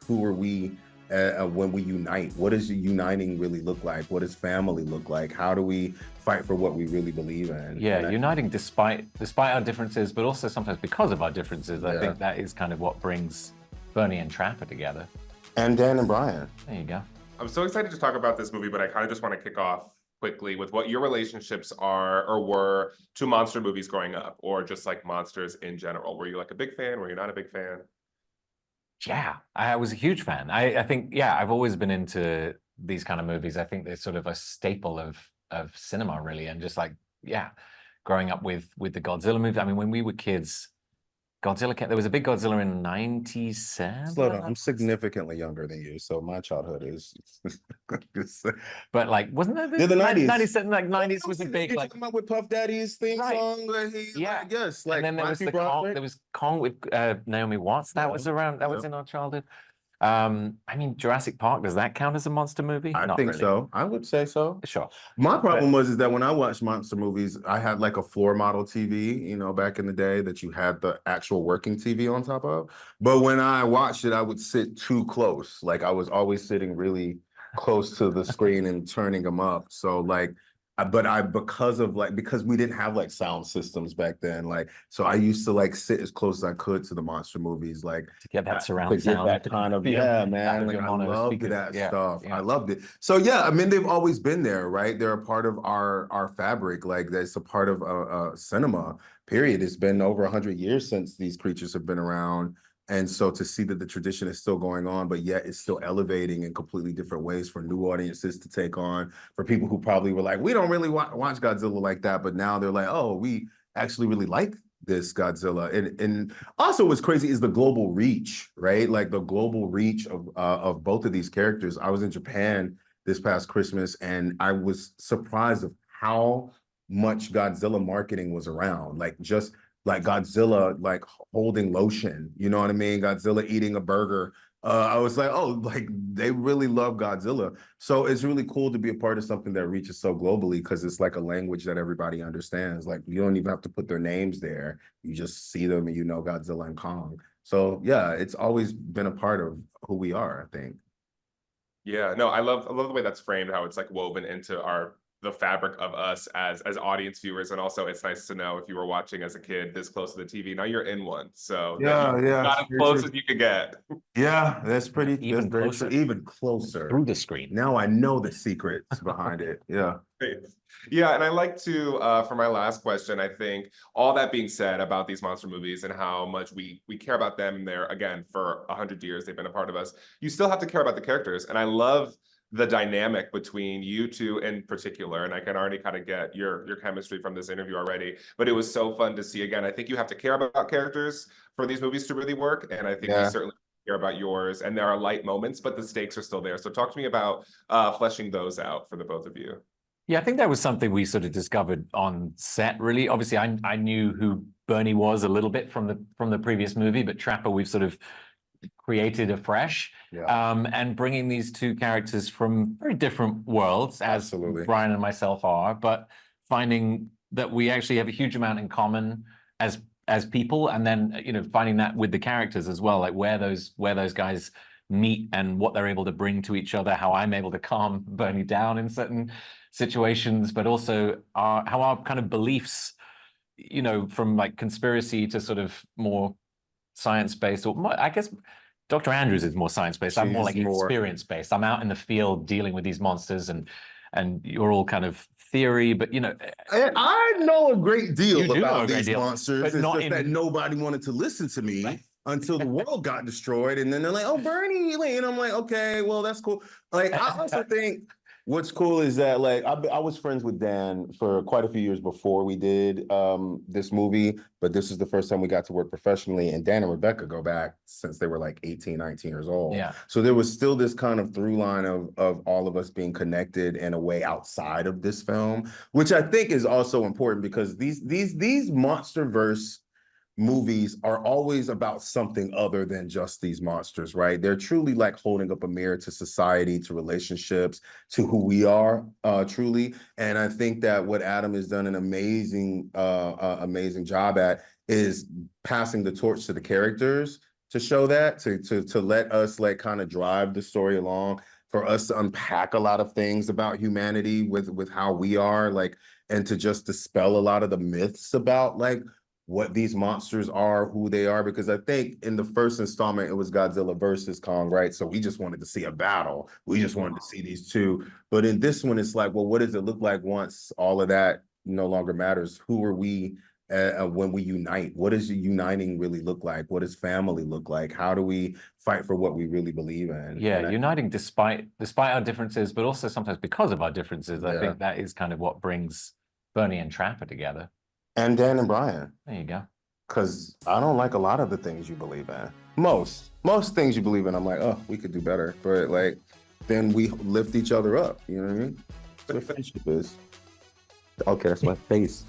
who are we when we unite? What does uniting really look like? What does family look like? How do we fight for what we really believe in? Yeah, uniting despite our differences, but also sometimes because of our differences. I think that is kind of what brings Bernie and Trapper together. And Dan and Brian. There you go. I'm so excited to talk about this movie, but I kind of just want to kick off quickly with what your relationships are or were to monster movies growing up, or just like monsters in general. Were you like a big fan? Were you not a big fan? Yeah, I was a huge fan. I think, yeah, I've always been into these kind of movies. I think they're sort of a staple of cinema, really. And just like, yeah, growing up with the Godzilla movie. I mean, when we were kids, Godzilla came, there was a big Godzilla in 97. Slow down. I'm significantly younger than you, so my childhood is. But like, wasn't that the 90s? 97, like 90s was a big, like, talking about with Puff Daddy's theme song. Yeah, like, yes. Like, and then there was there was Kong with Naomi Watts. That was around. That was in our childhood. I mean, Jurassic Park, does that count as a monster movie? I think so. I would say so. Sure. My problem was that when I watched monster movies, I had like a floor model TV, you know, back in the day that you had the actual working TV on top of. But when I watched it, I would sit too close. Like I was always sitting really close to the screen and turning them up. So like, because we didn't have like sound systems back then, like, so I used to like sit as close as I could to the monster movies, like to get that surround sound, that kind of man. Like, I loved that stuff. Yeah. I loved it. So yeah, I mean, they've always been there, right? They're a part of our fabric. Like that's a part of cinema. Period. It's been over 100 years since these creatures have been around. And so to see that the tradition is still going on, but yet it's still elevating in completely different ways for new audiences to take on, for people who probably were like, we don't really watch Godzilla like that, but now they're like, oh, we actually really like this Godzilla. And also what's crazy is the global reach, right? Like the global reach of both of these characters. I was in Japan this past Christmas, and I was surprised of how much Godzilla marketing was around. Like just like Godzilla, like holding lotion, you know what I mean? Godzilla eating a burger. I was like, oh, like they really love Godzilla. So it's really cool to be a part of something that reaches so globally because it's like a language that everybody understands. Like you don't even have to put their names there. You just see them and you know Godzilla and Kong. So yeah, it's always been a part of who we are, I think. Yeah, no, I love the way that's framed, how it's like woven into the fabric of us as audience viewers. And also it's nice to know if you were watching as a kid this close to the TV, now you're in one. So yeah, got as close as you could get. Yeah, that's pretty even closer. Even closer through the screen. Now I know the secrets behind it. Yeah. Yeah, and I like to for my last question, I think all that being said about these monster movies and how much we care about them, they're again for 100 years they've been a part of us, you still have to care about the characters. And I love the dynamic between you two in particular, and I can already kind of get your chemistry from this interview already, but it was so fun to see. Again, I think you have to care about characters for these movies to really work, and I think we certainly care about yours, and there are light moments, but the stakes are still there. So talk to me about fleshing those out for the both of you. Yeah, I think that was something we sort of discovered on set, really. Obviously, I knew who Bernie was a little bit from the previous movie, but Trapper we've sort of created afresh. And bringing these two characters from very different worlds, as Brian and myself are, but finding that we actually have a huge amount in common as people, and then finding that with the characters as well, like where those guys meet and what they're able to bring to each other, how I'm able to calm Bernie down in certain situations, but also how our kind of beliefs, from like conspiracy to sort of more science-based, or more, I guess Dr. Andrews is more science-based. I'm more like experience-based. I'm out in the field dealing with these monsters, and you're all kind of theory, but I know a great deal about these monsters. But it's not just that nobody wanted to listen to me until the world got destroyed, and then they're like, "Oh, Bernie," and I'm like, "Okay, well, that's cool." Like, I also think what's cool is that like I was friends with Dan for quite a few years before we did this movie, but this is the first time we got to work professionally, and Dan and Rebecca go back since they were like 18, 19 years old. Yeah. So there was still this kind of through line of all of us being connected in a way outside of this film, which I think is also important because these MonsterVerse movies are always about something other than just these monsters, right? They're truly like holding up a mirror to society, to relationships, to who we are, truly. And I think that what Adam has done an amazing job at is passing the torch to the characters to show that, to let us like kind of drive the story along, for us to unpack a lot of things about humanity with how we are, like, and to just dispel a lot of the myths about like what these monsters are, who they are. Because I think in the first installment, it was Godzilla versus Kong, right? So we just wanted to see a battle. We just wanted to see these two. But in this one, it's like, well, what does it look like once all of that no longer matters? Who are we when we unite? What does uniting really look like? What does family look like? How do we fight for what we really believe in? Yeah, And uniting despite our differences, but also sometimes because of our differences. I Yeah. think that is kind of what brings Bernie and Trapper together. and Dan and Brian, There you go. because I don't like a lot of the things you believe in. Most things you believe in, I'm like, oh, we could do better. But like, then we lift each other up. You know what I mean? That's what friendship is. Okay, that's my face.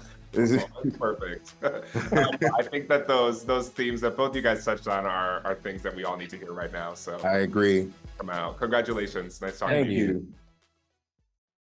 Perfect. I think that those themes that both you guys touched on are things that we all need to hear right now. So I agree. come out. Congratulations. Nice talking to Thank you. you.